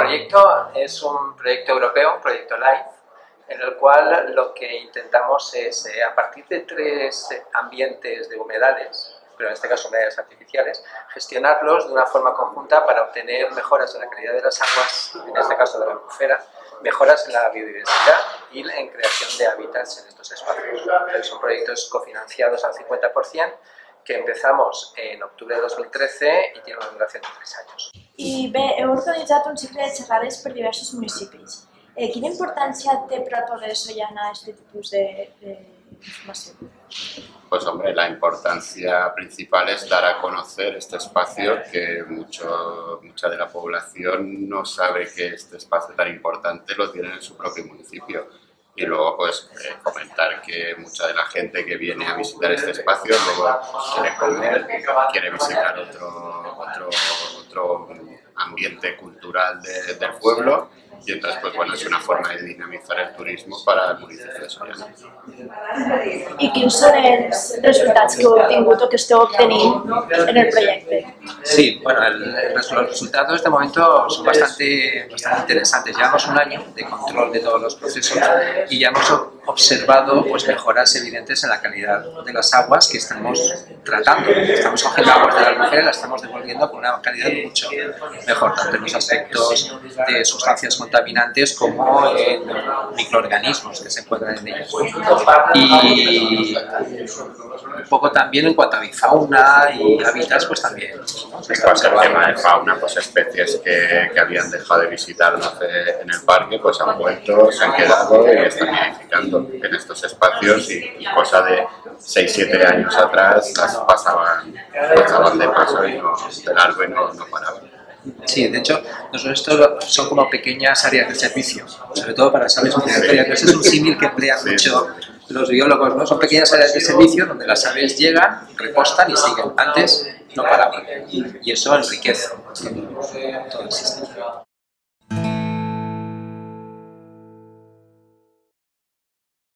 proyecto es un proyecto europeo, un proyecto LIFE, en el cual lo que intentamos es, a partir de 3 ambientes de humedales, pero en este caso humedales artificiales, gestionarlos de una forma conjunta para obtener mejoras en la calidad de las aguas, en este caso de la albufera, mejoras en la biodiversidad y en creación de hábitats en estos espacios. Son proyectos cofinanciados al 50%, que empezamos en octubre de 2013 i tiene una duració de 3 anys. I bé, heu organitzat un cicle de xerrades per diversos municipis. Quina importància té per al poder sollana este tipus d'informació? Pues hombre, la importancia principal es dar a conocer este espacio que mucha de la población no sabe que este espacio tan importante lo tiene en su propio municipio. Y luego pues comentar que mucha de la gente que viene a visitar este espacio luego quiere comer, quiere visitar otro ambiente cultural del pueblo, y entonces pues bueno, es una forma de dinamizar el turismo para el municipio de Sollana. I quins són els resultats que heu obtingut o que esteu obtenint en el proyecto? Sí, bueno, los resultados de momento son bastante interesantes. Llevamos un año de control de todos los procesos y ya hemos observado pues, mejoras evidentes en la calidad de las aguas que estamos tratando. Estamos cogiendo aguas de la albufera y las estamos devolviendo con una calidad mucho mejor, tanto en los aspectos de sustancias contaminantes como en microorganismos que se encuentran en ellas. Y un poco también en cuanto a bifauna y hábitats, pues también. En cuanto al tema de fauna, pues especies que habían dejado de visitarnos en el parque, pues han vuelto, se han quedado y están nidificando en estos espacios, y cosa de 6-7 años atrás las pasaban de paso y de largo y no paraban. Sí, de hecho, estos son como pequeñas áreas de servicio, sobre todo para las aves migratorias. Ese es un símil que emplean mucho los biólogos, ¿no? Son pequeñas áreas de servicio donde las aves llegan, repostan y siguen. Antes no paraban, y eso enriquece todo el sistema.